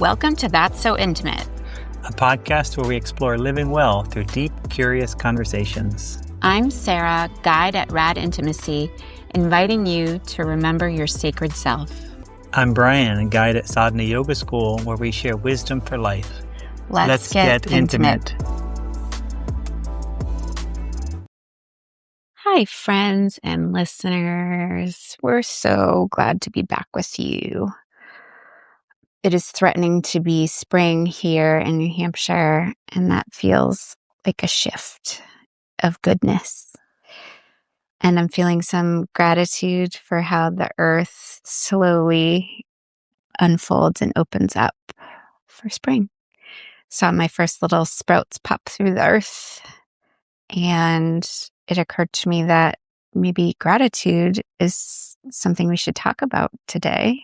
Welcome to That's So Intimate, a podcast where we explore living well through deep, curious conversations. I'm Sarah, guide at Rad Intimacy, inviting you to remember your sacred self. I'm Bryan, a guide at Sadhana Yoga School, where we share wisdom for life. Let's get intimate. Hi, friends and listeners. We're so glad to be back with you. It is threatening to be spring here in New Hampshire, and that feels like a shift of goodness. And I'm feeling some gratitude for how the earth slowly unfolds and opens up for spring. Saw my first little sprouts pop through the earth, and it occurred to me that maybe gratitude is something we should talk about today.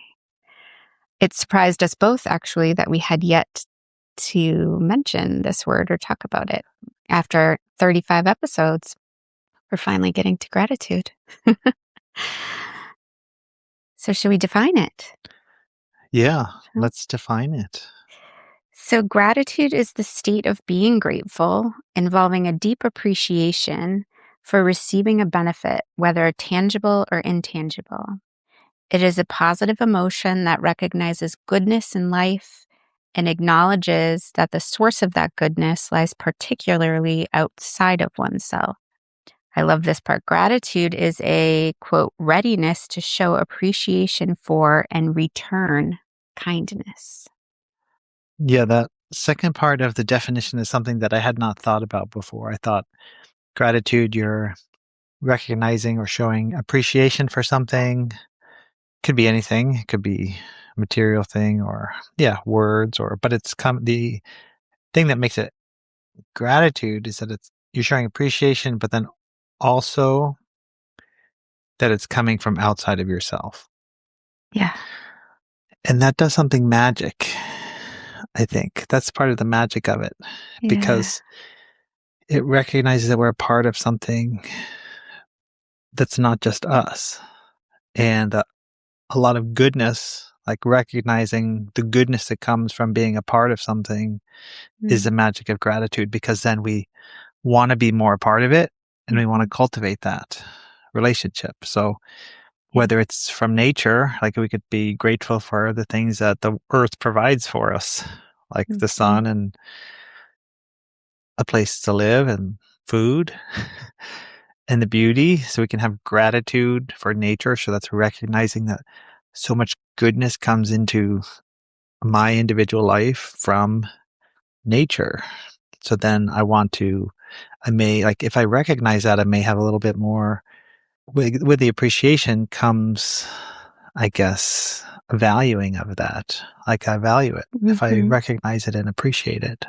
It surprised us both, actually, that we had yet to mention this word or talk about it. After 35 episodes, we're finally getting to gratitude. So should we define it? Yeah, let's define it. So gratitude is the state of being grateful, involving a deep appreciation for receiving a benefit, whether tangible or intangible. It is a positive emotion that recognizes goodness in life and acknowledges that the source of that goodness lies particularly outside of oneself. I love this part. Gratitude is a, quote, readiness to show appreciation for and return kindness. Yeah, that second part of the definition is something that I had not thought about before. I thought gratitude, you're recognizing or showing appreciation for something. Could be anything. It could be a material thing or, words but it's the thing that makes it gratitude is that you're showing appreciation, but then also that it's coming from outside of yourself. Yeah. And that does something magic, I think. That's part of the magic of it, because it recognizes that we're a part of something that's not just us. And a lot of goodness, like recognizing the goodness that comes from being a part of something is the magic of gratitude, because then we want to be more a part of it and we want to cultivate that relationship. So whether it's from nature, like we could be grateful for the things that the earth provides for us, like the sun and a place to live and food and the beauty. So we can have gratitude for nature. So that's recognizing that so much goodness comes into my individual life from nature. So then if I recognize that, I may have a little bit more, with the appreciation comes, I guess, a valuing of that. Like I value it if I recognize it and appreciate it.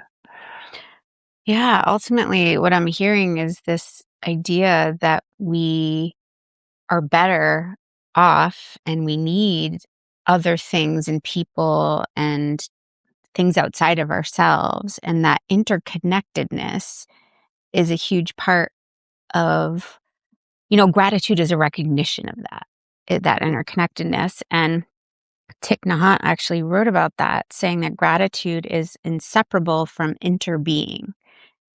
Yeah, ultimately what I'm hearing is this idea that we are better off and we need other things and people and things outside of ourselves. And that interconnectedness is a huge part of, gratitude is a recognition of that interconnectedness. And Thich Nhat Hanh actually wrote about that, saying that gratitude is inseparable from interbeing.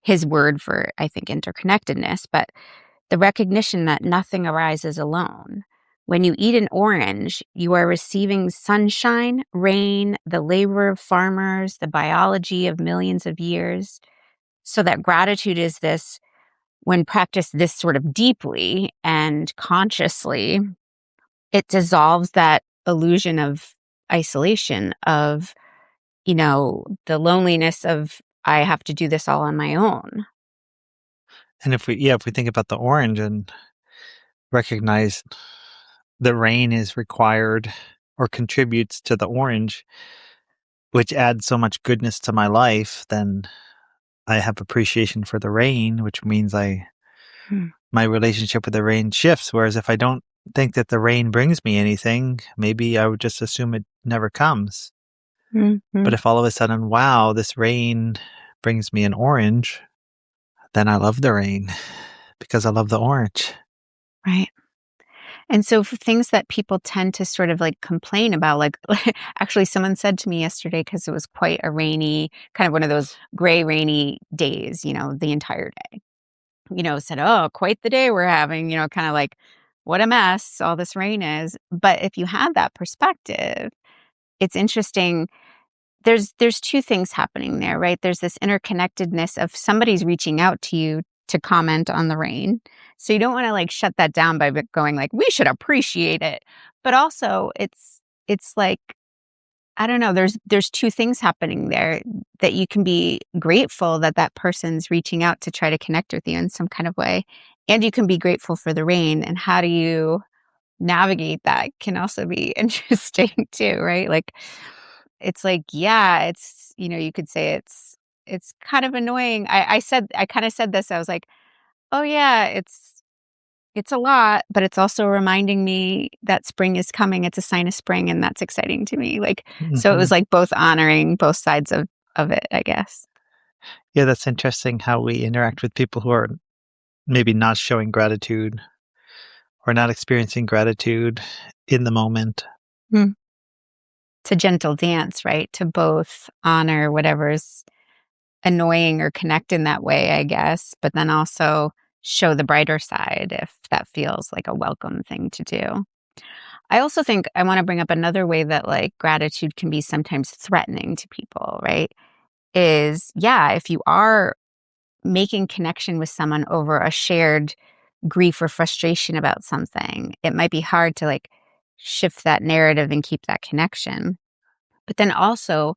His word for, I think, interconnectedness, but the recognition that nothing arises alone. When you eat an orange, you are receiving sunshine, rain, the labor of farmers, the biology of millions of years. So that gratitude is this, when practiced this sort of deeply and consciously, it dissolves that illusion of isolation, of, the loneliness of, I have to do this all on my own. And if we think about the orange and recognize the rain is required or contributes to the orange, which adds so much goodness to my life, then I have appreciation for the rain, which means my relationship with the rain shifts. Whereas if I don't think that the rain brings me anything, maybe I would just assume it never comes. But if all of a sudden, wow, this rain brings me an orange, then I love the rain because I love the orange. Right. And so for things that people tend to sort of like complain about, like actually someone said to me yesterday, because it was quite a rainy, kind of one of those gray, rainy days, the entire day, said, oh, quite the day we're having, kind of like, what a mess all this rain is. But if you have that perspective, it's interesting. There's two things happening there, right? There's this interconnectedness of somebody's reaching out to you to comment on the rain. So you don't want to like shut that down by going like, we should appreciate it. But also it's like, I don't know, there's two things happening there, that you can be grateful that that person's reaching out to try to connect with you in some kind of way. And you can be grateful for the rain. And how do you navigate that can also be interesting too, right? Like it's like, yeah, you could say it's kind of annoying. I kind of said this. I was like, oh yeah, it's a lot, but it's also reminding me that spring is coming. It's a sign of spring, and that's exciting to me. Like, so it was Mhm. like both honoring both sides of it, I guess. Yeah, that's interesting how we interact with people who are maybe not showing gratitude or not experiencing gratitude in the moment. Hmm. It's a gentle dance, right? To both honor whatever's annoying or connect in that way, I guess, but then also show the brighter side if that feels like a welcome thing to do. I also think I want to bring up another way that like gratitude can be sometimes threatening to people, right? Is yeah, if you are making connection with someone over a shared grief or frustration about something, it might be hard to like shift that narrative and keep that connection. But then also,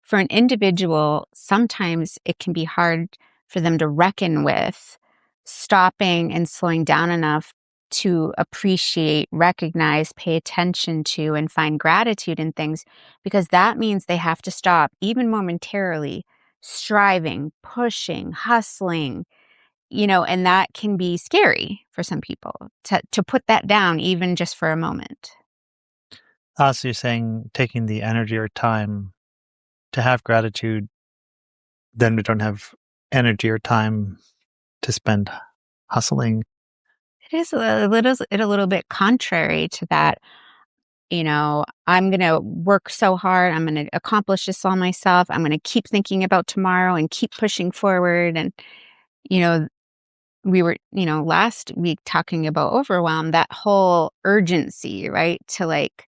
for an individual, sometimes it can be hard for them to reckon with stopping and slowing down enough to appreciate, recognize, pay attention to, and find gratitude in things, because that means they have to stop, even momentarily, striving, pushing, hustling, and that can be scary for some people to put that down, even just for a moment. So you're saying taking the energy or time to have gratitude, then we don't have energy or time to spend hustling. It is a little bit contrary to that. I'm going to work so hard. I'm going to accomplish this all myself. I'm going to keep thinking about tomorrow and keep pushing forward. And, you know, we were, last week talking about overwhelm, that whole urgency, right? To like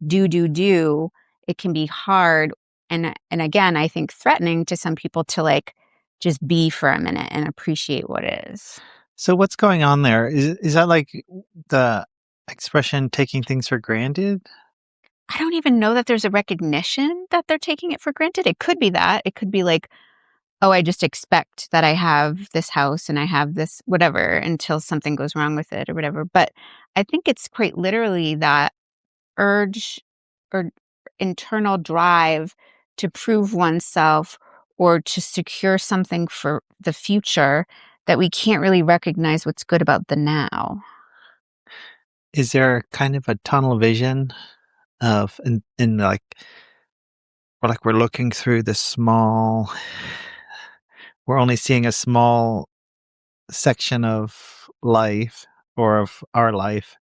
do. It can be hard. And again, I think threatening to some people to like just be for a minute and appreciate what is. So what's going on there? Is that like the expression taking things for granted? I don't even know that there's a recognition that they're taking it for granted. It could be that. It could be like, oh, I just expect that I have this house and I have this whatever until something goes wrong with it or whatever. But I think it's quite literally that urge or internal drive to prove oneself or to secure something for the future, that we can't really recognize what's good about the now. Is there kind of a tunnel vision of in like we're looking through the small we're only seeing a small section of life or of our life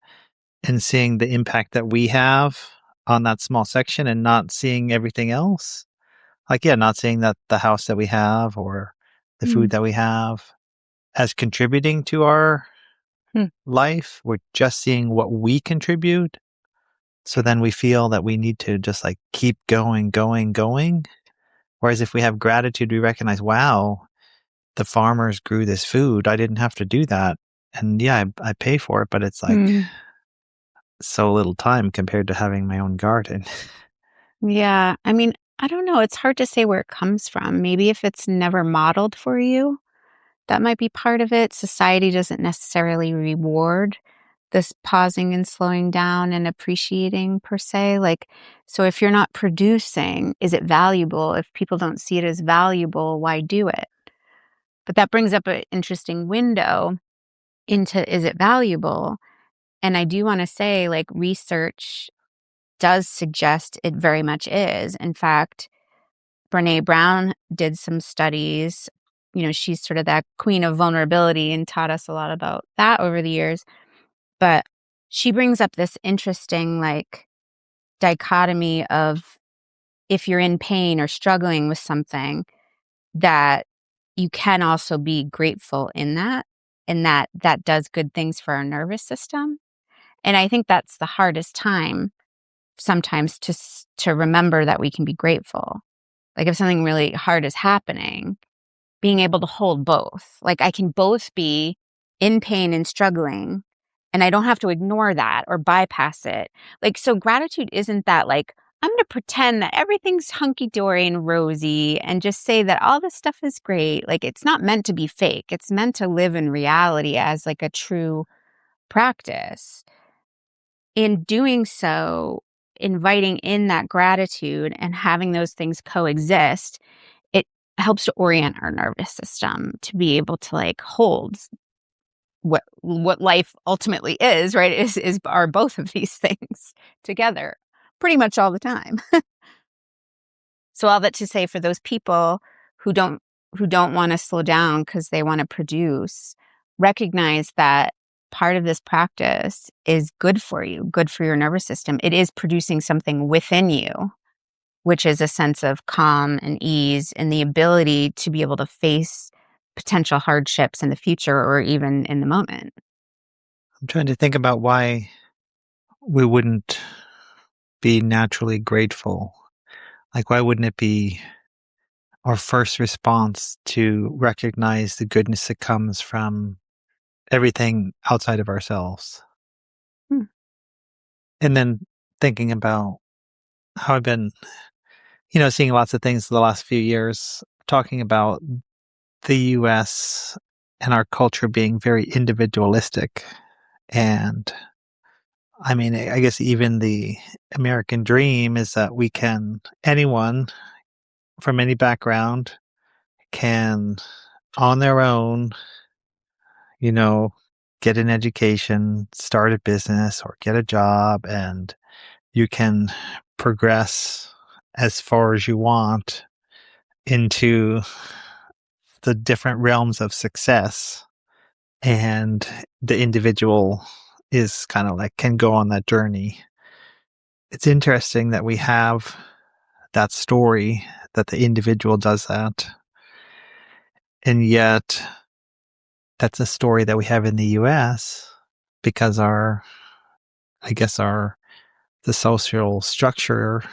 and seeing the impact that we have on that small section and not seeing everything else? Like, yeah, not seeing that the house that we have or the Mm. food that we have as contributing to our Hmm. life. We're just seeing what we contribute. So then we feel that we need to just like keep going, going, going. Whereas if we have gratitude, we recognize, wow, the farmers grew this food. I didn't have to do that. And yeah, I pay for it, but it's like Hmm. so little time compared to having my own garden. Yeah. I mean, I don't know. It's hard to say where it comes from. Maybe if it's never modeled for you, that might be part of it. Society doesn't necessarily reward this pausing and slowing down and appreciating per se. Like, so if you're not producing, is it valuable? If people don't see it as valuable, why do it? But that brings up an interesting window into, is it valuable? And I do want to say, like, research does suggest it very much is. In fact, Brene Brown did some studies. She's sort of that queen of vulnerability and taught us a lot about that over the years. But she brings up this interesting, like, dichotomy of if you're in pain or struggling with something, that you can also be grateful in that, and that does good things for our nervous system. And I think that's the hardest time sometimes to remember that we can be grateful. Like, if something really hard is happening, being able to hold both. Like, I can both be in pain and struggling, and I don't have to ignore that or bypass it. Like, so gratitude isn't that, like, I'm gonna pretend that everything's hunky-dory and rosy and just say that all this stuff is great. Like, it's not meant to be fake. It's meant to live in reality as, like, a true practice. In doing so, inviting in that gratitude and having those things coexist, it helps to orient our nervous system to be able to, like, hold what life ultimately is, right? Is are both of these things together pretty much all the time. So all that to say, for those people who don't want to slow down because they want to produce, recognize that part of this practice is good for you, good for your nervous system. It is producing something within you, which is a sense of calm and ease and the ability to be able to face potential hardships in the future or even in the moment. I'm trying to think about why we wouldn't be naturally grateful. Like, why wouldn't it be our first response to recognize the goodness that comes from everything outside of ourselves? Hmm. And then thinking about how I've been, seeing lots of things the last few years, talking about the US and our culture being very individualistic. And I mean, I guess even the American dream is that anyone from any background can, on their own, you know, get an education, start a business, or get a job, and you can progress as far as you want into the different realms of success. And the individual is kind of like can go on that journey. It's interesting that we have that story that the individual does that. And yet that's a story that we have in the US because I guess the social structure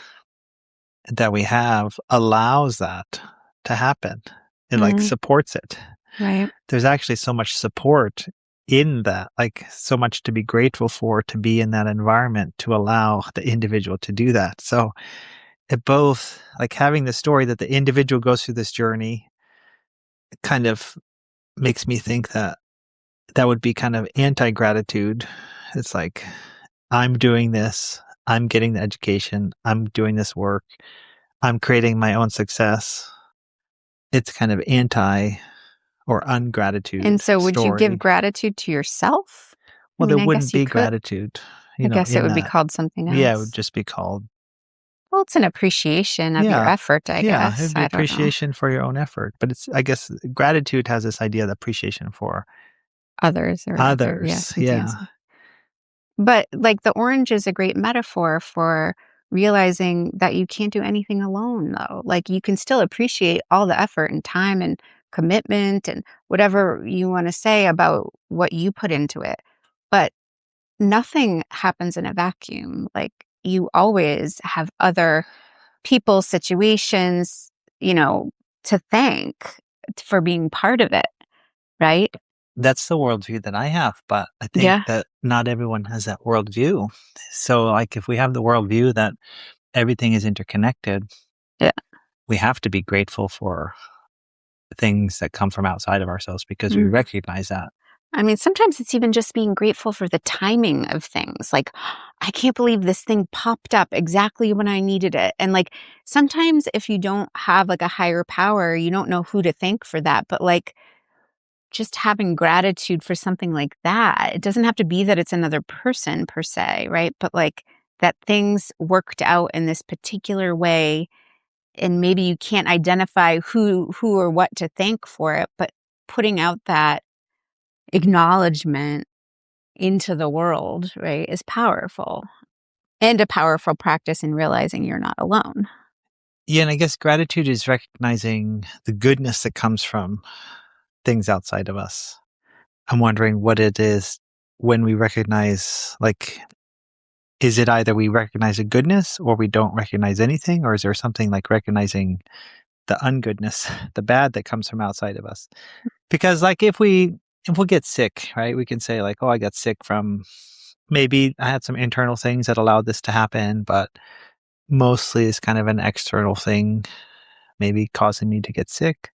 that we have allows that to happen. It like Mm, supports it. right. There's actually so much support in that, like so much to be grateful for to be in that environment to allow the individual to do that. So it both like having the story that the individual goes through this journey kind of makes me think that that would be kind of anti-gratitude. It's like, I'm doing this, I'm getting the education, I'm doing this work, I'm creating my own success. It's kind of anti or And ungratitude so would you give story. gratitude to yourself? I Well, mean, there I wouldn't guess you be could. gratitude, I guess it in would be that. called something Yeah, it would else. just be called, Well, it's an appreciation of your yeah, effort, I yeah, guess. it'd be I don't know. appreciation for your own effort. But I guess gratitude has this idea of appreciation for Others or other, yeah, others. Yeah. something. But, like, the orange is a great metaphor for realizing that you can't do anything alone, though. Like, you can still appreciate all the effort and time and commitment and whatever you wanna say about what you put into it, but nothing happens in a vacuum. Like, you always have other people, situations, you know, to thank for being part of it, right? That's the worldview that I have, but I think Yeah. that not everyone has that worldview. So, like, if we have the worldview that everything is interconnected, Yeah. we have to be grateful for things that come from outside of ourselves because we Mm. recognize that. I mean, sometimes it's even just being grateful for the timing of things. Like, I can't believe this thing popped up exactly when I needed it. And like, sometimes if you don't have like a higher power, you don't know who to thank for that. But like, just having gratitude for something like that, it doesn't have to be that it's another person per se, right? But like, that things worked out in this particular way. And maybe you can't identify who or what to thank for it, but putting out that acknowledgement into the world, right, is powerful, and a powerful practice in realizing you're not alone. Yeah, and I guess gratitude is recognizing the goodness that comes from things outside of us. I'm wondering what it is when we recognize, like, is it either we recognize a goodness or we don't recognize anything? Or is there something like recognizing the ungoodness, the bad that comes from outside of us? Because like if we get sick, right, we can say like, oh, I got sick from maybe I had some internal things that allowed this to happen, but mostly it's kind of an external thing, maybe causing me to get sick.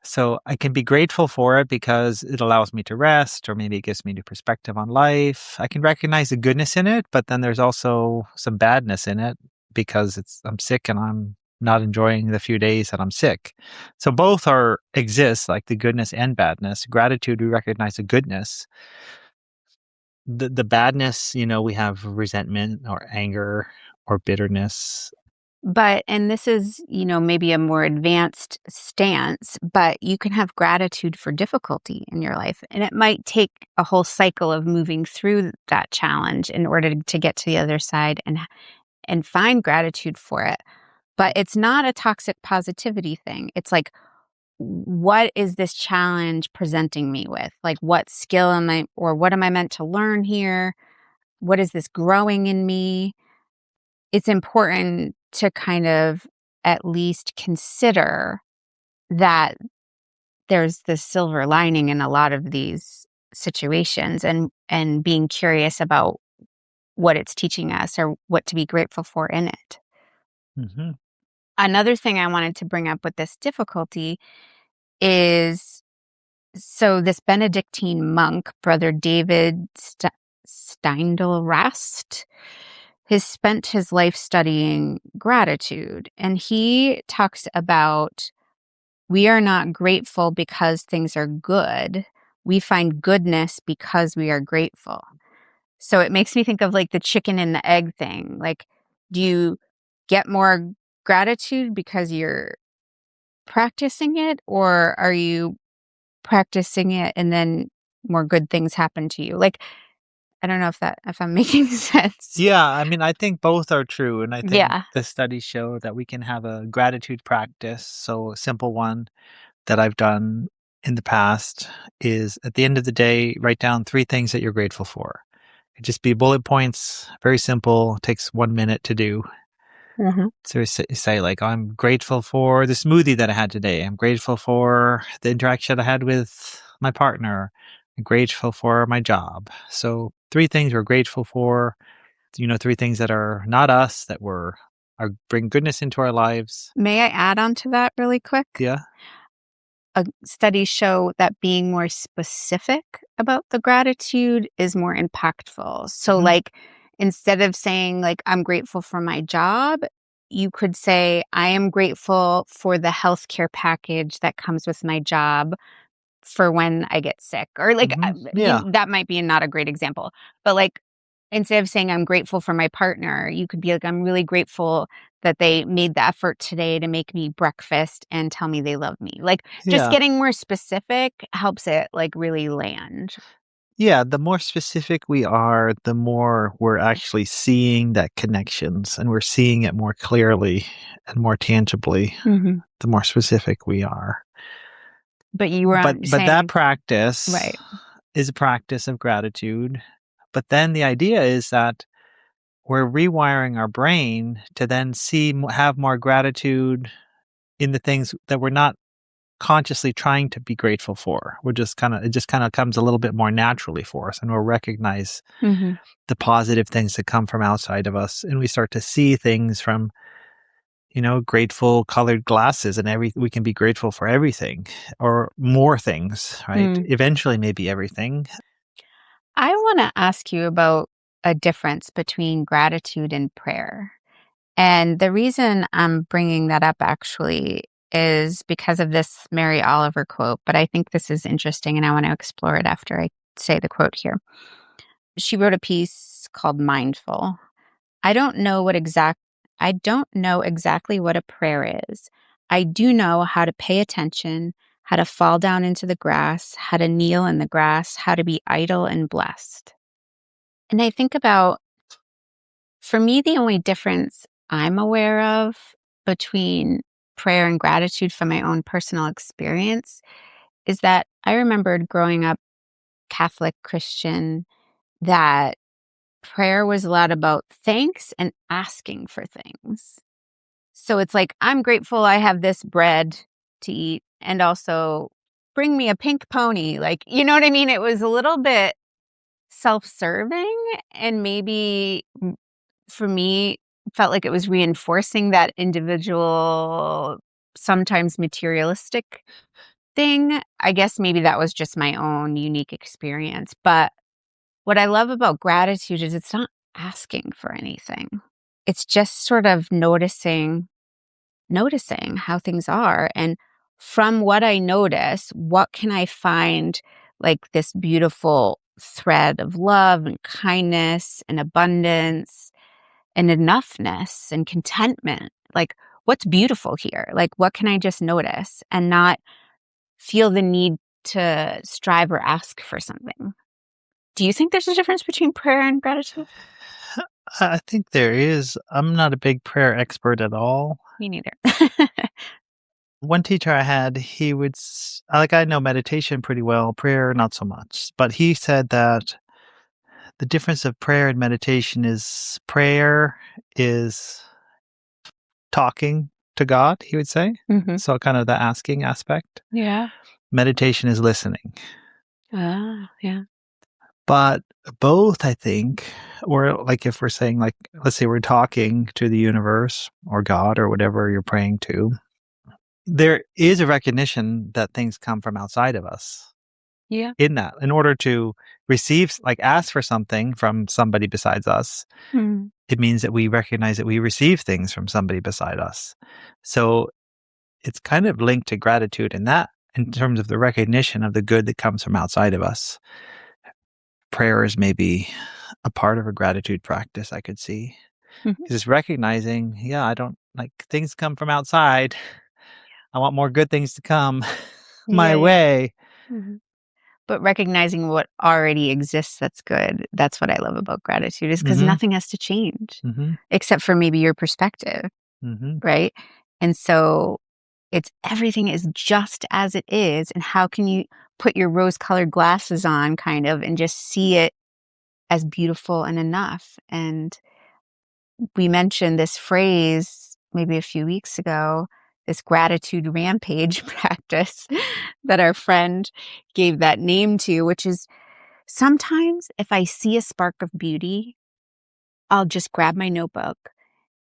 So I can be grateful for it because it allows me to rest, or maybe it gives me new perspective on life. I can recognize the goodness in it, but then there's also some badness in it because I'm sick and I'm not enjoying the few days that I'm sick. So both are exist, like the goodness and badness. Gratitude, we recognize the goodness. The badness, we have resentment or anger or bitterness. But and this is, maybe a more advanced stance, but you can have gratitude for difficulty in your life, and it might take a whole cycle of moving through that challenge in order to get to the other side and find gratitude for it. But it's not a toxic positivity thing. It's like, what is this challenge presenting me with? Like, what skill am I, or what am I meant to learn here? What is this growing in me? It's important to kind of at least consider that there's this silver lining in a lot of these situations, and being curious about what it's teaching us or what to be grateful for in it. Hmm. Another thing I wanted to bring up with this difficulty is, so this Benedictine monk, Brother David Steindl-Rast, has spent his life studying gratitude. And he talks about, we are not grateful because things are good. We find goodness because we are grateful. So it makes me think of like the chicken and the egg thing. Like, do you get more gratitude because you're practicing it, or are you practicing it and then more good things happen to you? Like, I don't know if I'm making sense. Yeah, I mean, I think both are true, and I think Yeah. the studies show that we can have a gratitude practice. So a simple one that I've done in the past is at the end of the day, write down 3 things that you're grateful for. It just be bullet points, very simple, takes 1 minute to do. Mhm. So say like, I'm grateful for the smoothie that I had today. I'm grateful for the interaction I had with my partner. I'm grateful for my job. So 3 things we're grateful for, 3 things that are not us, that bring goodness into our lives. May I add on to that really quick? Yeah. Studies show that being more specific about the gratitude is more impactful. So, Mhm. like, instead of saying, like, I'm grateful for my job, you could say, I am grateful for the healthcare package that comes with my job for when I get sick, or like, Mhm. Yeah. that might be not a great example, but like, instead of saying I'm grateful for my partner, you could be like, I'm really grateful that they made the effort today to make me breakfast and tell me they love me. Like, just Yeah. getting more specific helps it like really land. Yeah, the more specific we are, the more we're actually seeing that connections, and we're seeing it more clearly and more tangibly, Mhm. the more specific we are. But you were But that saying, practice right. is a practice of gratitude. But then the idea is that we're rewiring our brain to then have more gratitude in the things that we're not consciously trying to be grateful for. It just kind of comes a little bit more naturally for us, and we'll recognize Mhm. the positive things that come from outside of us, and we start to see things from, grateful colored glasses, and we can be grateful for everything or more things, right? Mm. Eventually, maybe everything. I want to ask you about a difference between gratitude and prayer. And the reason I'm bringing that up actually is because of this Mary Oliver quote, but I think this is interesting and I want to explore it after I say the quote here. She wrote a piece called Mindful. I don't know what exact I don't know exactly what a prayer is. I do know how to pay attention, how to fall down into the grass, how to kneel in the grass, how to be idle and blessed. And I think about, for me, the only difference I'm aware of between prayer and gratitude from my own personal experience is that I remembered growing up Catholic Christian that prayer was a lot about thanks and asking for things. So it's like, I'm grateful I have this bread to eat, and also bring me a pink pony. Like, you know what I mean? It was a little bit self-serving, and maybe for me, felt like it was reinforcing that individual, sometimes materialistic thing. I guess maybe that was just my own unique experience. But what I love about gratitude is it's not asking for anything. It's just sort of noticing how things are. And from what I notice, what can I find, like this beautiful thread of love and kindness and abundance and enoughness and contentment? Like, what's beautiful here? Like, what can I just notice and not feel the need to strive or ask for something? Do you think there's a difference between prayer and gratitude? I think there is. I'm not a big prayer expert at all. Me neither. One teacher I had, he would like, I know meditation pretty well, prayer not so much, but he said that the difference of prayer and meditation is prayer is talking to God, he would say. Hmm. So kind of the asking aspect. Yeah. Meditation is listening. Ah, yeah. But both, I think, or like if we're saying, like, let's say we're talking to the universe or God or whatever you're praying to, there is a recognition that things come from outside of us. Yeah. In that, in order to receive, like ask for something from somebody besides us, Mm. it means that we recognize that we receive things from somebody beside us. So it's kind of linked to gratitude in that, in terms of the recognition of the good that comes from outside of us. Prayer is maybe a part of a gratitude practice, I could see. Mhm. Because it's recognizing, yeah, I don't like things come from outside. I want more good things to come my Yeah, yeah. way. Mhm. But recognizing what already exists that's good, that's what I love about gratitude, is because Mm-hmm. nothing has to change Mm-hmm. except for maybe your perspective, Mm-hmm. right? And so it's everything is just as it is, and how can you put your rose-colored glasses on kind of and just see it as beautiful and enough? And we mentioned this phrase maybe a few weeks ago, this gratitude rampage practice that our friend gave that name to, which is sometimes if I see a spark of beauty, I'll just grab my notebook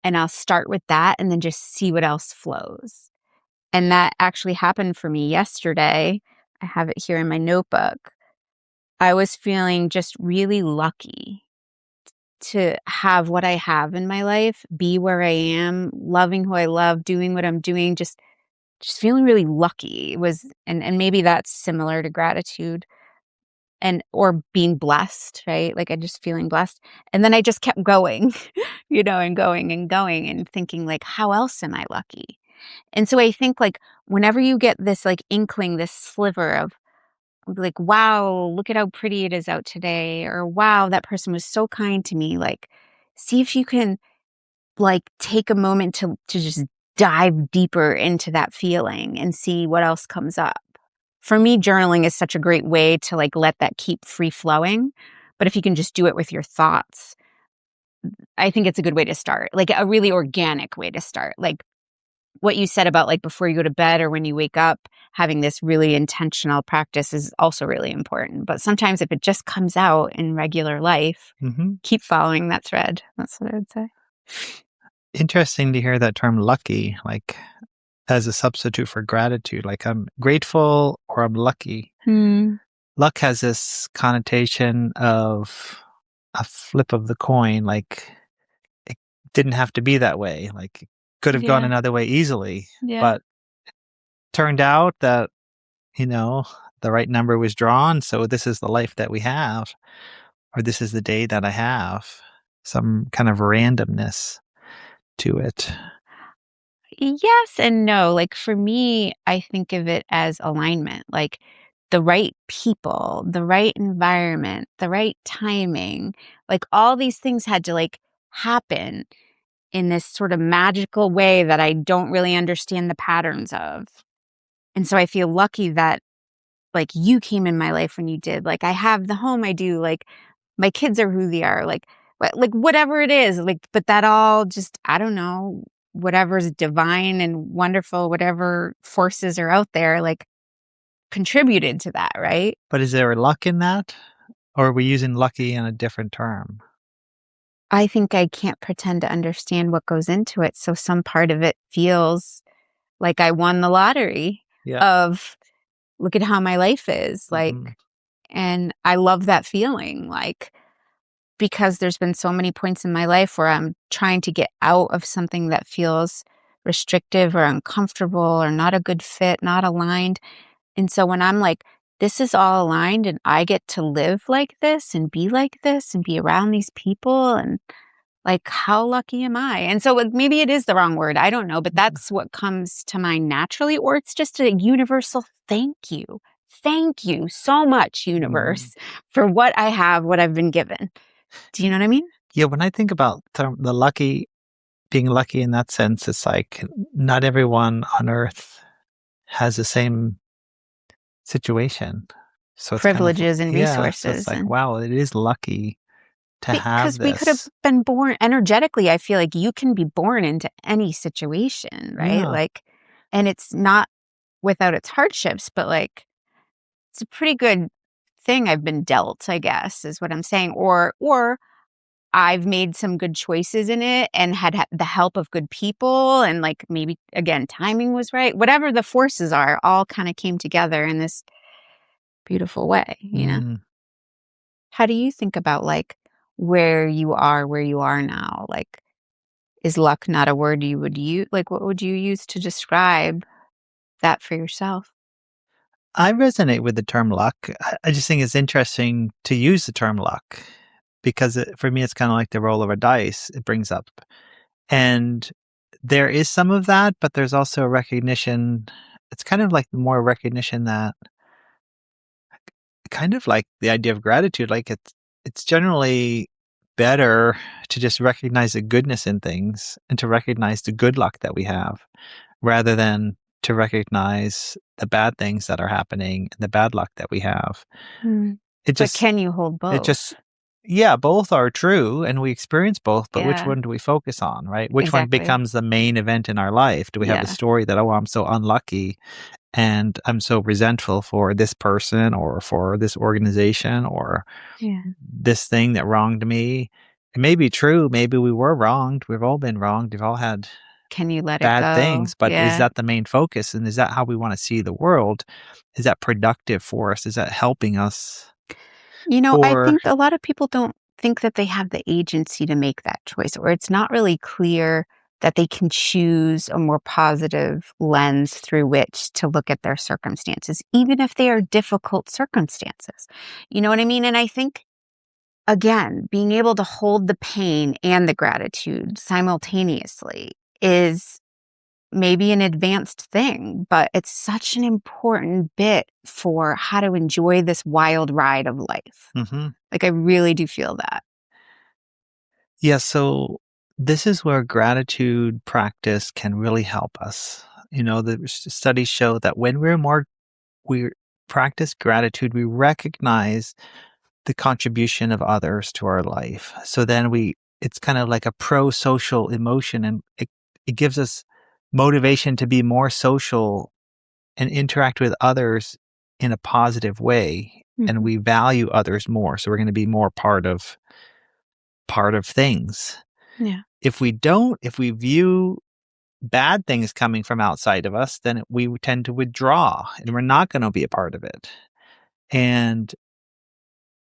and I'll start with that and then just see what else flows. And that actually happened for me yesterday. I have it here in my notebook. I was feeling just really lucky to have what I have in my life, be where I am, loving who I love, doing what I'm doing, just feeling really lucky. It was, and maybe that's similar to gratitude and or being blessed, right? Like I just feeling blessed. And then I just kept going, and going and going and thinking like, how else am I lucky? And so I think like whenever you get this like inkling, this sliver of like, wow, look at how pretty it is out today, or wow, that person was so kind to me. Like, see if you can like take a moment to just dive deeper into that feeling and see what else comes up. For me, journaling is such a great way to like let that keep free flowing. But if you can just do it with your thoughts, I think it's a good way to start, like a really organic way to start. Like what you said about like before you go to bed or when you wake up, having this really intentional practice is also really important. But sometimes if it just comes out in regular life, Mm-hmm. keep following that thread. That's what I would say. Interesting to hear that term lucky, like as a substitute for gratitude. Like I'm grateful or I'm lucky. Hmm. Luck has this connotation of a flip of the coin. Like it didn't have to be that way. Like it could have gone Yeah. another way easily, Yeah. but turned out that, you know, the right number was drawn. So this is the life that we have, or this is the day that I have. Some kind of randomness to it. Yes and no. Like for me, I think of it as alignment, like the right people, the right environment, the right timing. Like all these things had to like happen in this sort of magical way that I don't really understand the patterns of. And so I feel lucky that like you came in my life when you did. Like I have the home I do, like my kids are who they are, like whatever it is, like but that all just I don't know, whatever's divine and wonderful, whatever forces are out there, like contributed to that, right? But is there luck in that? Or are we using lucky in a different term? I think I can't pretend to understand what goes into it. So some part of it feels like I won the lottery Yeah. of look at how my life is. Like, Mhm. and I love that feeling. Like, because there's been so many points in my life where I'm trying to get out of something that feels restrictive or uncomfortable or not a good fit, not aligned. And so when I'm like, this is all aligned and I get to live like this and be like this and be around these people and like, how lucky am I? And so like, maybe it is the wrong word. I don't know, but that's what comes to mind naturally, or it's just a universal thank you. Thank you so much, Mhm. universe, for what I have, what I've been given. Do you know what I mean? Yeah, when I think about the lucky being lucky in that sense, it's like not everyone on earth has the same situation. So it's kind of Privileges and yeah, so it's resources. like, And wow, it is lucky to have because we could have this. been born energetically, I feel like you can be born into any situation, right? Yeah. Like, and it's not without its hardships, but like, it's a pretty good thing I've been dealt, I guess, is what I'm saying. Or I've made some good choices in it and had the help of good people and like maybe again timing was right. Whatever the forces are, all kind of came together in this beautiful way, you know? Mm. How do you think about like where you are now? Like is luck not a word you would use? Like what would you use to describe that for yourself? I resonate with the term luck. I just think it's interesting to use the term luck because for me, it's kind of like the roll of a dice it brings up. And there is some of that, but there's also a recognition. It's kind of like more recognition that kind of like the idea of gratitude. Like it's generally better to just recognize the goodness in things and to recognize the good luck that we have rather than to recognize the bad things that are happening and the bad luck that we have. Mm. It But just can you hold it just both? yeah, both are true and we experience both, but which Yeah, one do we focus on, right? Which one exactly. becomes the main event in our life? Do we have the Yeah. story that, oh, I'm so unlucky and I'm so resentful for this person or for this organization or Yeah. this thing that wronged me? It may be true. Maybe we were wronged. We've all been wronged. We've all had Can you let it bad go? things, but is Yeah. that the main focus? And is that how we want to see the world? Is that productive for us? Is that helping us? You know, I Or, think a lot of people don't think that they have the agency to make that choice, or it's not really clear that they can choose a more positive lens through which to look at their circumstances, even if they are difficult circumstances. You know what I mean? And I think, again, being able to hold the pain and the gratitude simultaneously is maybe an advanced thing, but it's such an important bit for how to enjoy this wild ride of life. mhm. Like, I really do feel that. Yeah, so this is where gratitude practice can really help us. The studies show that when we practice gratitude, we recognize the contribution of others to our life. So then it's kind of like a pro-social emotion and it gives us motivation to be more social and interact with others in a positive way. And Mhm. we value others more. So we're going to be more part of things. Yeah. If we view bad things coming from outside of us, then we tend to withdraw and we're not going to be a part of it. And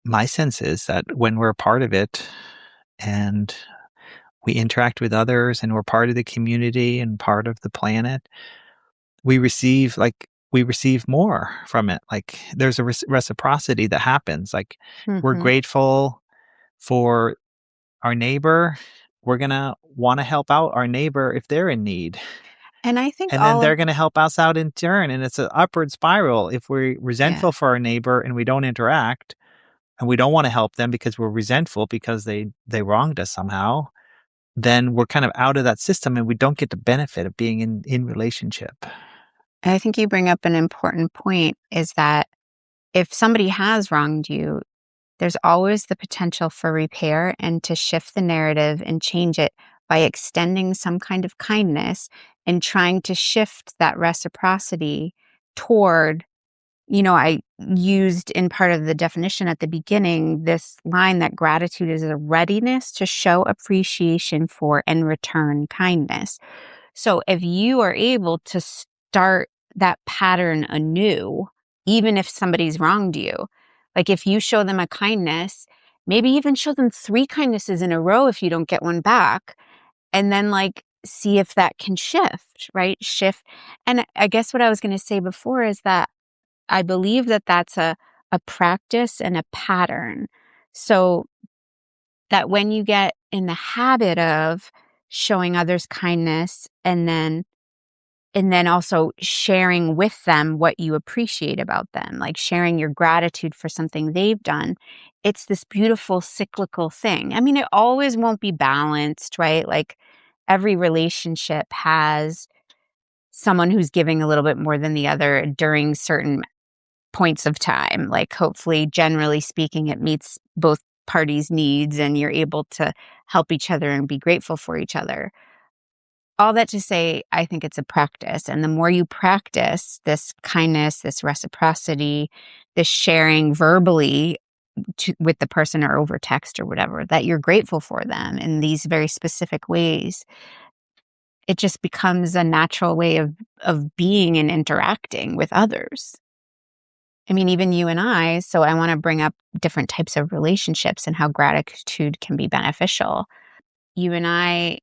my sense is that when we're a part of it and we interact with others and we're part of the community and part of the planet, we receive more from it. Like there's a reciprocity that happens. Like we're Mhm. grateful for our neighbor. We're going to want to help out our neighbor if they're in need. And I think And then all they're of going to help us out in turn. And it's an upward spiral. If we're yeah. resentful for our neighbor and we don't interact and we don't want to help them because we're resentful because they wronged us somehow, then we're kind of out of that system and we don't get the benefit of being in relationship. I think you bring up an important point is that if somebody has wronged you, there's always the potential for repair and to shift the narrative and change it by extending some kind of kindness and trying to shift that reciprocity toward, I used in part of the definition at the beginning this line that gratitude is a readiness to show appreciation for and return kindness. So if you are able to start that pattern anew, even if somebody's wronged you, like if you show them a kindness, maybe even show them 3 kindnesses in a row if you don't get one back, and then like see if that can shift, right? Shift. And I guess what I was going to say before is that I believe that that's a practice and a pattern. So that when you get in the habit of showing others kindness and then also sharing with them what you appreciate about them, like sharing your gratitude for something they've done. It's this beautiful cyclical thing. I mean, it always won't be balanced, right? Like every relationship has someone who's giving a little bit more than the other during certain points of time. Like hopefully, generally speaking, it meets both parties' needs and you're able to help each other and be grateful for each other. All that to say, I think it's a practice. And the more you practice this kindness, this reciprocity, this sharing verbally with the person or over text or whatever, that you're grateful for them in these very specific ways, it just becomes a natural way of being and interacting with others. I mean, even you and I, so I want to bring up different types of relationships and how gratitude can be beneficial. You and I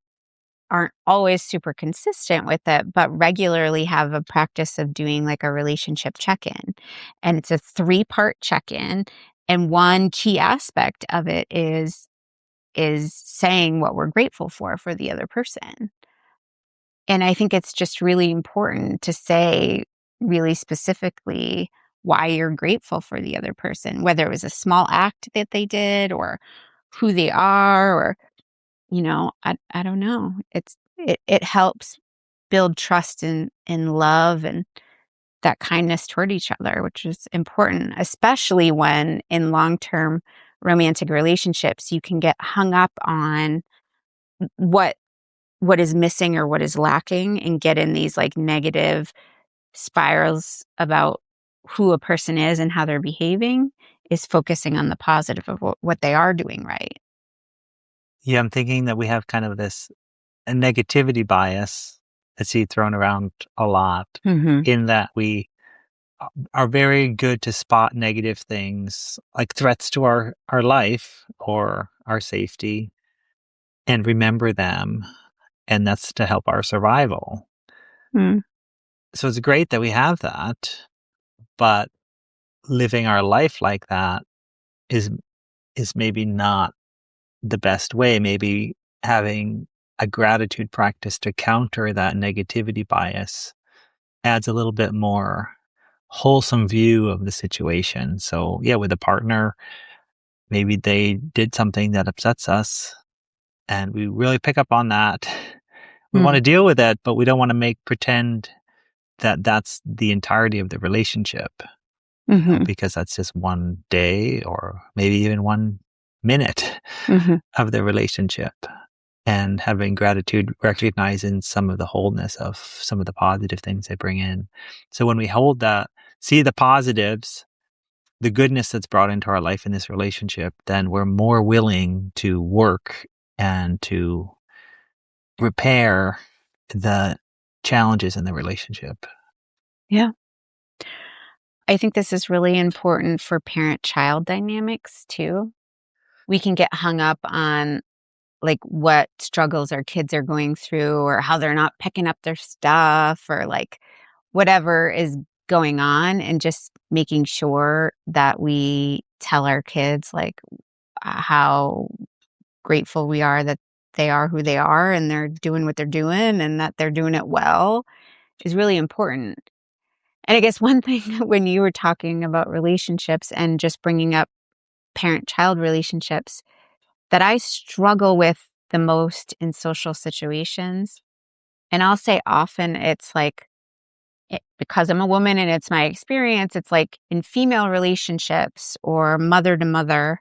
aren't always super consistent with it, but regularly have a practice of doing like a relationship check-in. And it's a 3-part check-in. And one key aspect of it is saying what we're grateful for the other person. And I think it's just really important to say really specifically why you're grateful for the other person, whether it was a small act that they did or who they are or I don't know. It helps build trust and love and that kindness toward each other, which is important, especially when in long-term romantic relationships, you can get hung up on what what is missing or what is lacking and get in these like negative spirals about who a person is and how they're behaving is focusing on the positive of what they are doing right. Yeah, I'm thinking that we have kind of this a negativity bias I see thrown around a lot Mhm. in that we are very good to spot negative things like threats to our life or our safety and remember them. And that's to help our survival. Mm. So it's great that we have that, but living our life like that is is maybe not the best way. Maybe having a gratitude practice to counter that negativity bias adds a little bit more wholesome view of the situation. So, yeah, with a partner, maybe they did something that upsets us and we really pick up on that. We want Mm. to deal with it, but we don't want to make pretend that that's the entirety of the relationship, Mhm. because that's just one day or maybe even 1 minute Mhm. of the relationship. And having gratitude, recognizing some of the wholeness of some of the positive things they bring in. So when we hold that, see the positives, the goodness that's brought into our life in this relationship, then we're more willing to work and to repair the challenges in the relationship. Yeah. I think this is really important for parent-child dynamics too. We can get hung up on like what struggles our kids are going through or how they're not picking up their stuff or like whatever is going on and just making sure that we tell our kids like how grateful we are that they are who they are and they're doing what they're doing and that they're doing it well is really important. And I guess one thing when you were talking about relationships and just bringing up parent-child relationships that I struggle with the most in social situations, and I'll say often it's like because I'm a woman and it's my experience, it's like in female relationships or mother to mother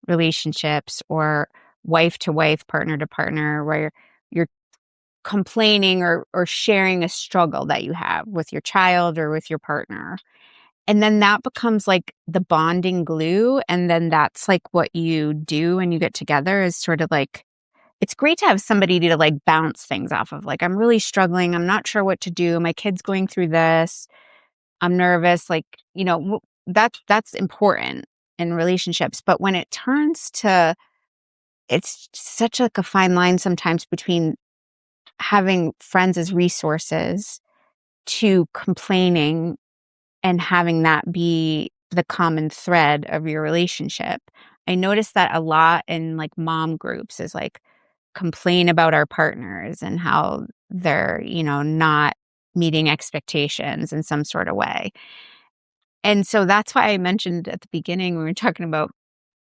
relationships or wife to wife, partner to partner, where you're complaining or sharing a struggle that you have with your child or with your partner. And then that becomes like the bonding glue. And then that's like what you do when you get together is sort of like, it's great to have somebody to like bounce things off of. Like, I'm really struggling. I'm not sure what to do. My kid's going through this. I'm nervous. Like, that's important in relationships. But when it turns to, it's such like a fine line sometimes between having friends as resources to complaining and having that be the common thread of your relationship. I noticed that a lot in like mom groups is like complain about our partners and how they're, not meeting expectations in some sort of way. And so that's why I mentioned at the beginning when we were talking about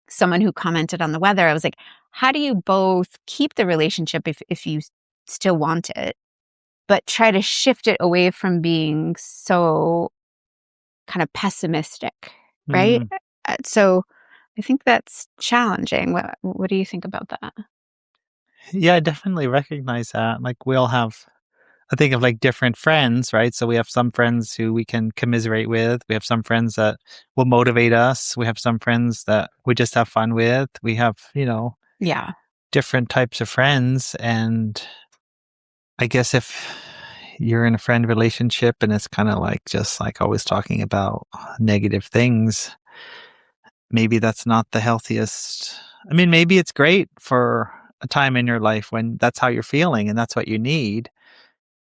someone who commented on the weather, I was like, how do you both keep the relationship if you still want it, but try to shift it away from being so kind of pessimistic, right? Mm. So I think that's challenging. What do you think about that? Yeah, I definitely recognize that. Like, we all have I think of, like, different friends, right? So we have some friends who we can commiserate with. We have some friends that will motivate us. We have some friends that we just have fun with. We have, Yeah. different types of friends, and I guess if you're in a friend relationship and it's kinda like just, like, always talking about negative things, maybe that's not the healthiest. I mean, maybe it's great for a time in your life when that's how you're feeling and that's what you need.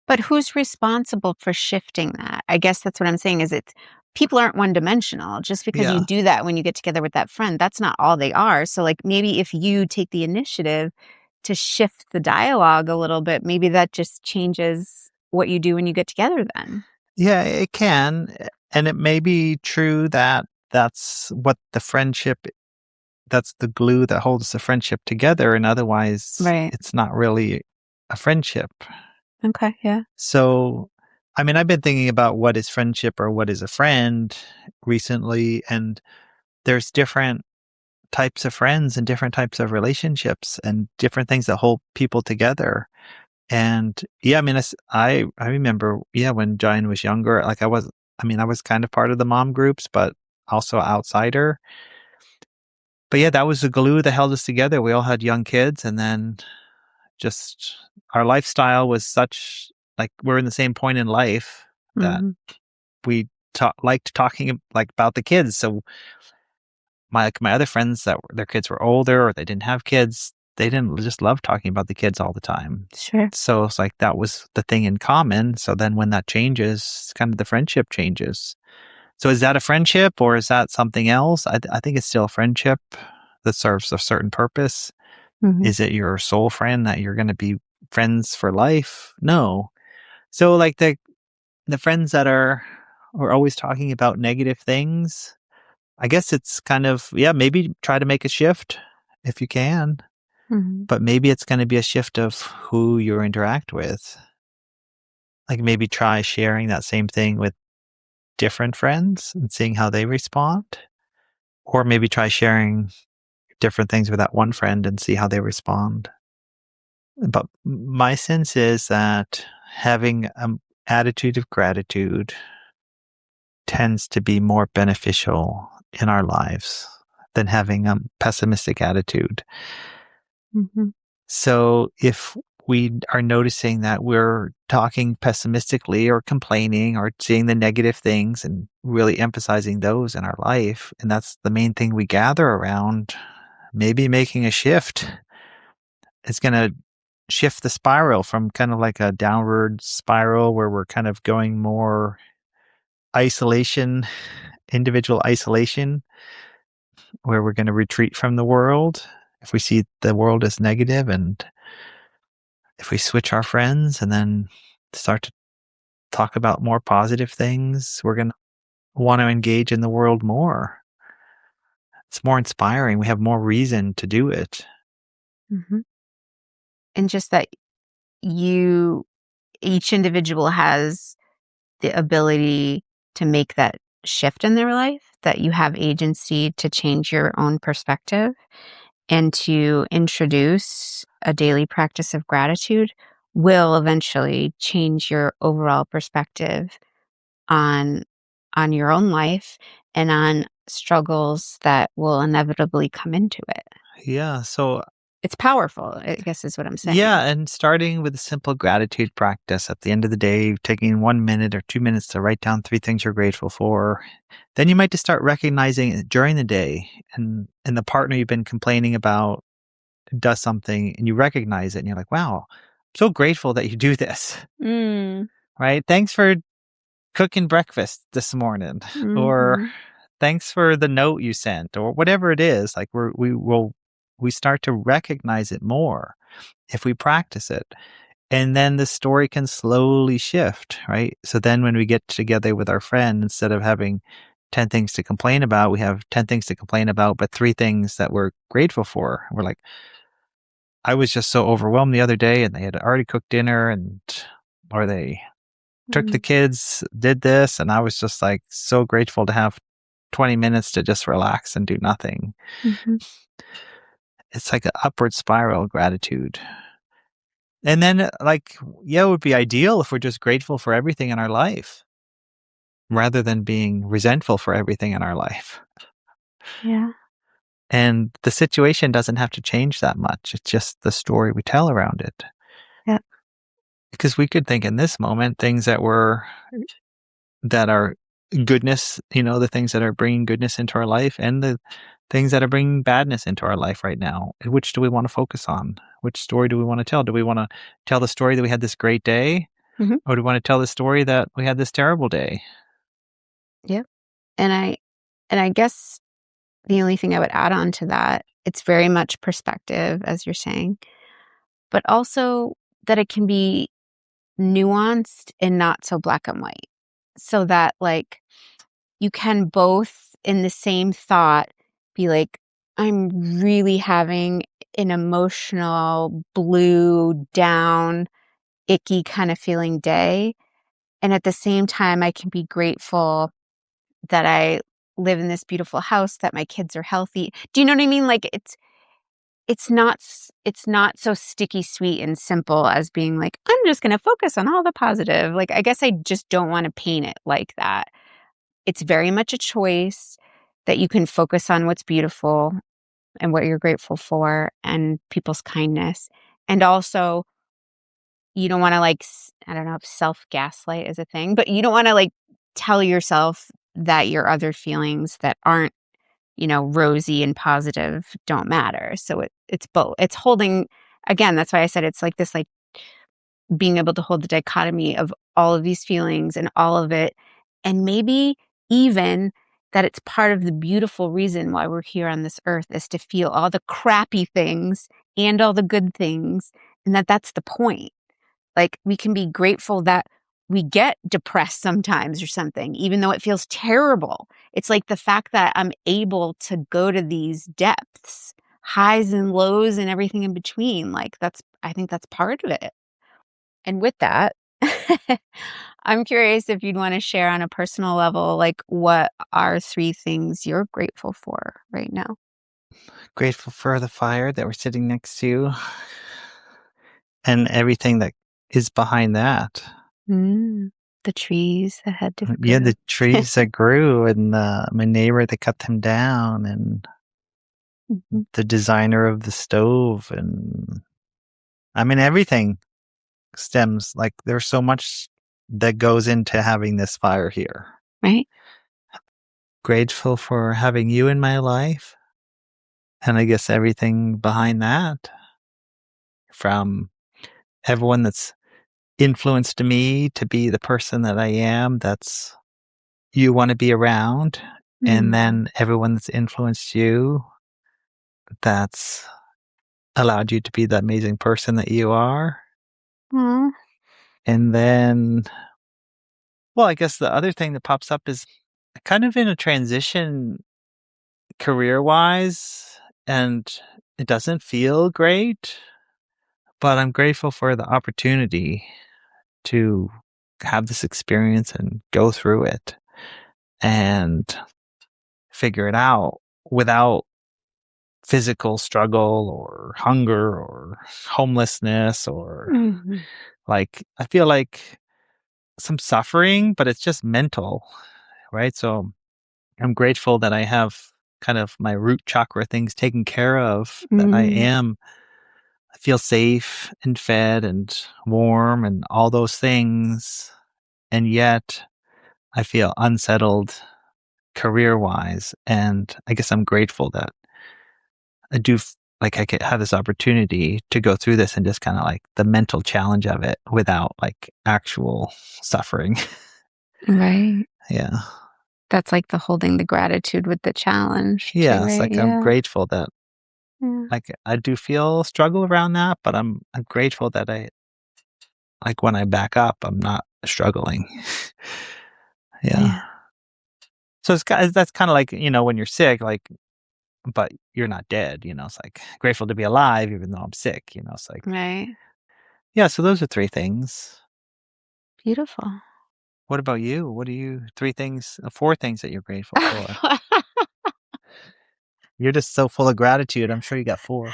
But who's responsible for shifting that? I guess that's what I'm saying is it's people aren't one dimensional. Just because you Yeah. do that when you get together with that friend, that's not all they are. So like maybe if you take the initiative to shift the dialogue a little bit, maybe that just changes what you do when you get together then. Yeah, it can, and it may be true that that's what the friendship that's the glue that holds the friendship together, and otherwise, Right. it's not really a friendship. Okay. Yeah. So, I mean, I've been thinking about what is friendship or what is a friend recently, and there's different types of friends and different types of relationships and different things that hold people together. And yeah, I mean, I remember, yeah, when Jane was younger, like I was kind of part of the mom groups, but also outsider. But yeah, that was the glue that held us together. We all had young kids, and then just our lifestyle was such like we're in the same point in life that Hmm. we liked talking like about the kids. So my other friends that their kids were older or they didn't have kids, they didn't just love talking about the kids all the time. Sure. So it's like that was the thing in common. So then when that changes, kind of the friendship changes. So is that a friendship or is that something else? I think it's still a friendship that serves a certain purpose. Hmm. Is it your soul friend that you're going to be friends for life? No. So like the friends that are always talking about negative things, I guess it's kind of, yeah, maybe try to make a shift if you can, Hmm. but maybe it's going to be a shift of who you interact with. Like maybe try sharing that same thing with different friends and seeing how they respond. Or maybe try sharing different things with that one friend and see how they respond. But my sense is that having an attitude of gratitude tends to be more beneficial in our lives than having a pessimistic attitude. Hmm. So if we are noticing that we're talking pessimistically or complaining or seeing the negative things and really emphasizing those in our life, and that's the main thing we gather around, maybe making a shift is going to shift the spiral from kind of like a downward spiral where we're kind of going more isolation, individual isolation, where we're going to retreat from the world if we see the world as negative and if we switch our friends and then start to talk about more positive things, we're going to want to engage in the world more. It's more inspiring. We have more reason to do it. Mhm. And just that you each individual has the ability to make that shift in their life, that you have agency to change your own perspective and to introduce a daily practice of gratitude will eventually change your overall perspective on your own life and on struggles that will inevitably come into it. Yeah. So, It's powerful, I guess is what I'm saying. yeah. And starting with a simple gratitude practice at the end of the day, taking 1 minute or 2 minutes to write down three things you're grateful for. Then you might just start recognizing it during the day, and the partner you've been complaining about does something and you recognize it and you're like, wow, I'm so grateful that you do this, Mm. right? Thanks for cooking breakfast this morning, or Mhm. thanks for the note you sent, or whatever it is. Like we start to recognize it more if we practice it. And then the story can slowly shift, right? So then when we get together with our friend, instead of having 10 things to complain about, we have 10 things to complain about, but three things that we're grateful for. We're like, I was just so overwhelmed the other day and they had already cooked dinner or they took the Mm. kids, did this, and I was just like so grateful to have 20 minutes to just relax and do nothing. Mhm. It's like an upward spiral of gratitude. And then, like, yeah, it would be ideal if we're just grateful for everything in our life rather than being resentful for everything in our life. Yeah. And the situation doesn't have to change that much. It's just the story we tell around it. Yep. Because we could think in this moment things that are goodness, the things that are bringing goodness into our life and the things that are bringing badness into our life right now. And which do we want to focus on? Which story do we want to tell? Do we want to tell the story that we had this great day? Mhm. Or do we want to tell the story that we had this terrible day? Yep. And I guess the only thing I would add on to that, it's very much perspective, as you're saying, but also that it can be nuanced and not so black and white. So that, like, you can both in the same thought be like, I'm really having an emotional, blue, down, icky kind of feeling day. And at the same time, I can be grateful that I live in this beautiful house, that my kids are healthy. Do you know what I mean? Like, it's not so sticky sweet and simple as being like, I'm just going to focus on all the positive. Like, I guess I just don't want to paint it like that. It's very much a choice that you can focus on what's beautiful and what you're grateful for and people's kindness. And also, you don't want to, like, I don't know if self gaslight is a thing, but you don't want to, like, tell yourself that your other feelings that aren't, rosy and positive don't matter. So it's both. It's holding, again, that's why I said it's like this, like, being able to hold the dichotomy of all of these feelings and all of it. And maybe even that it's part of the beautiful reason why we're here on this earth is to feel all the crappy things and all the good things. And that's the point. Like, we can be grateful that we get depressed sometimes or something, even though it feels terrible. It's like the fact that I'm able to go to these depths, highs and lows and everything in between. Like, I think that's part of it. And with that, I'm curious if you'd want to share on a personal level, like, what are three things you're grateful for right now? Grateful for the fire that we're sitting next to and everything that is behind that. Mm, the trees that had to Yeah, grow. the trees that grew and my neighbor that cut them down and Mhm. the designer of the stove. And I mean, everything stems, like, there's so much that goes into having this fire here. Right? Grateful for having you in my life. And I guess everything behind that, from everyone that's influenced me to be the person that I am, that's you want to be around. And Mm. then everyone that's influenced you, that's allowed you to be the amazing person that you are. Aw. And then, well, I guess the other thing that pops up is kind of in a transition career-wise, and it doesn't feel great, but I'm grateful for the opportunity to have this experience and go through it and figure it out without physical struggle or hunger or homelessness or Mhm. like I feel like some suffering, but it's just mental, right? So I'm grateful that I have kind of my root chakra things taken care of, that Mm. I feel safe and fed and warm and all those things. And yet I feel unsettled career wise. And I guess I'm grateful that I do like I could have this opportunity to go through this and just kind of like the mental challenge of it without like actual suffering. Right. Yeah. That's like the holding the gratitude with the challenge too, Yeah. It's right? like I'm Yeah. grateful that Yeah. like I do feel struggle around that, but I'm grateful that I like when I back up, I'm not struggling. Yeah. Yeah. So that's kind of like, when you're sick, like, but you're not dead, it's like grateful to be alive, even though I'm sick, it's like, Right. yeah. So those are three things. Beautiful. What about you? What are you, four things that you're grateful for? You're just so full of gratitude. I'm sure you got four.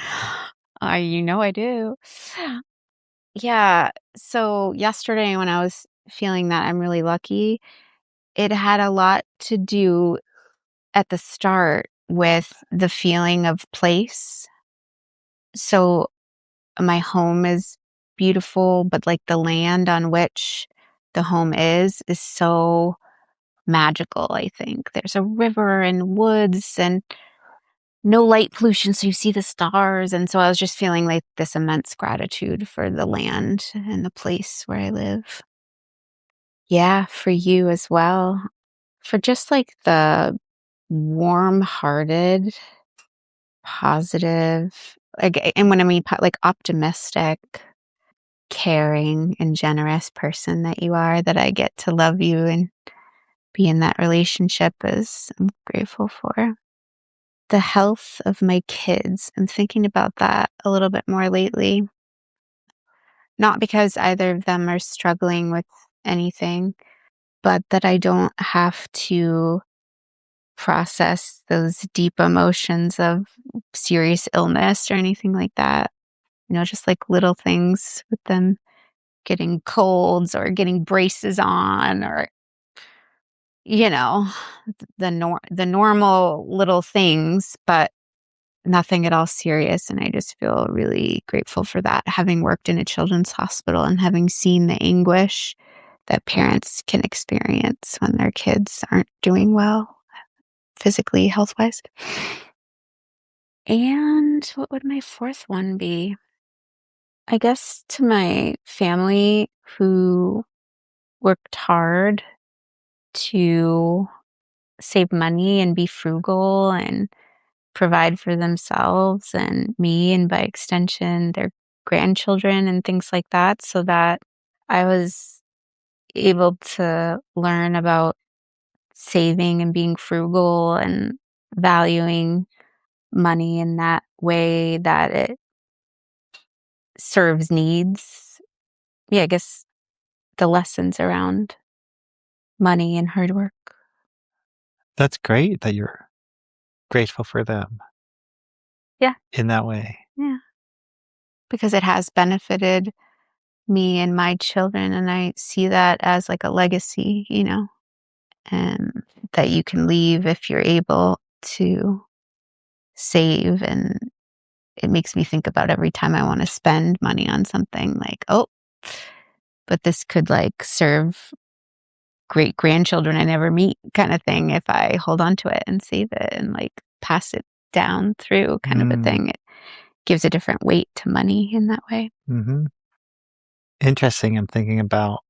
You know I do. Yeah. So yesterday when I was feeling that I'm really lucky, it had a lot to do at the start with the feeling of place. So my home is beautiful, but like the land on which the home is so magical, I think. There's a river and woods and no light pollution, so you see the stars. And so I was just feeling like this immense gratitude for the land and the place where I live. Yeah, for you as well. For just like the warm hearted, positive, like, and when I mean like optimistic, caring, and generous person that you are, that I get to love you and be in that relationship is I'm grateful for. The health of my kids. I'm thinking about that a little bit more lately. Not because either of them are struggling with anything, but that I don't have to process those deep emotions of serious illness or anything like that. Just like little things with them getting colds or getting braces on or, you know, the normal little things, but nothing at all serious, and I just feel really grateful for that, having worked in a children's hospital and having seen the anguish that parents can experience when their kids aren't doing well physically, health-wise. And what would my fourth one be? I guess to my family who worked hard to save money and be frugal and provide for themselves and me, and by extension, their grandchildren and things like that, so that I was able to learn about saving and being frugal and valuing money in that way that it serves needs. Yeah, I guess the lessons around money and hard work. That's great that you're grateful for them Yeah, in that way. yeah, because it has benefited me and my children, and I see that as like a legacy, and that you can leave if you're able to save. And it makes me think about every time I want to spend money on something like, oh, but this could like serve great grandchildren I never meet, kind of thing, if I hold on to it and save it and like pass it down through, kind of a Mm, thing. It gives a different weight to money in that way. mhm. Interesting. I'm thinking about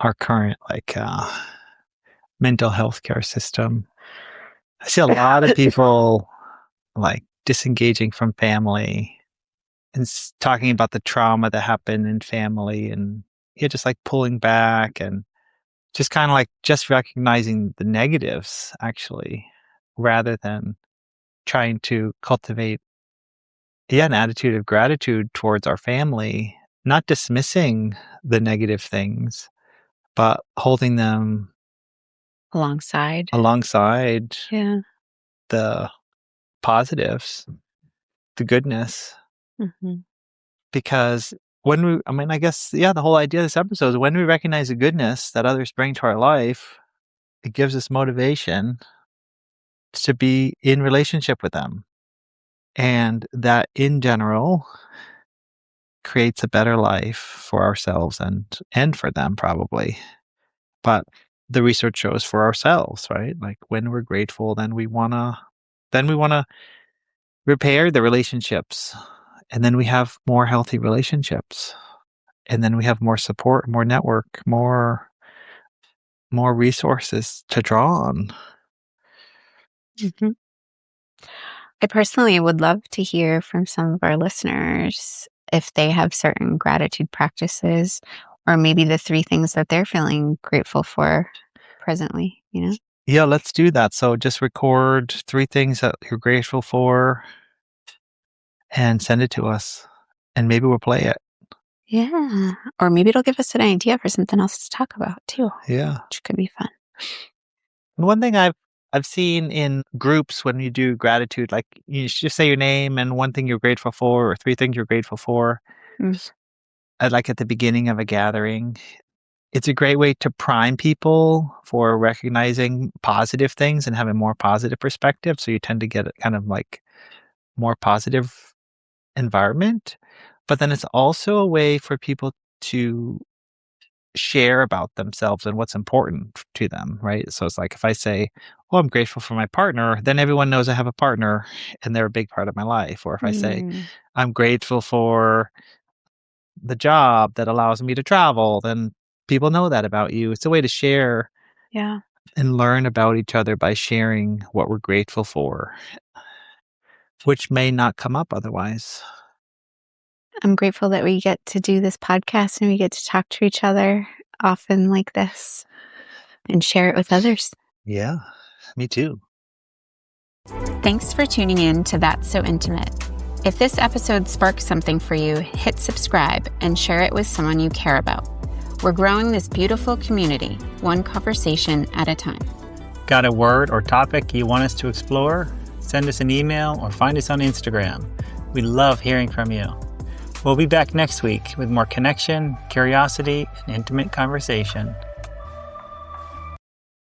our current, like, mental health care system. I see a lot of people, like, disengaging from family talking about the trauma that happened in family, and just like pulling back and just kind of like just recognizing the negatives, actually, rather than trying to cultivate an attitude of gratitude towards our family, not dismissing the negative things, but holding them Alongside. alongside Yeah. the positives, the goodness. Mhm. Because I guess, the whole idea of this episode is when we recognize the goodness that others bring to our life, it gives us motivation to be in relationship with them. And that in general creates a better life for ourselves and for them, probably. But the research shows for ourselves, right? Like when we're grateful, then we wanna repair the relationships, and then we have more healthy relationships, and then we have more support, more network, more resources to draw on. Mhm. I personally would love to hear from some of our listeners if they have certain gratitude practices or maybe the 3 things that they're feeling grateful for presently, you know? Yeah, let's do that. So just record 3 things that you're grateful for and send it to us, and maybe we'll play it. Yeah. Or maybe it'll give us an idea for something else to talk about too, Yeah. which could be fun. And one thing I've seen in groups when you do gratitude, like you just say your name and one thing you're grateful for, or 3 things you're grateful for, Mm. like at the beginning of a gathering. It's a great way to prime people for recognizing positive things and having more positive perspective. So you tend to get a kind of like more positive environment. But then it's also a way for people to share about themselves and what's important to them, right? So it's like if I say, "Oh, I'm grateful for my partner," then everyone knows I have a partner and they're a big part of my life. Or if I say, Mm. "I'm grateful for the job that allows me to travel," then people know that about you. It's a way to share Yeah. and learn about each other by sharing what we're grateful for, which may not come up otherwise. I'm grateful that we get to do this podcast and we get to talk to each other often like this and share it with others. Yeah, me too. Thanks for tuning in to That's So Intimate. If this episode sparked something for you, hit subscribe and share it with someone you care about. We're growing this beautiful community, one conversation at a time. Got a word or topic you want us to explore? Send us an email or find us on Instagram. We love hearing from you. We'll be back next week with more connection, curiosity, and intimate conversation.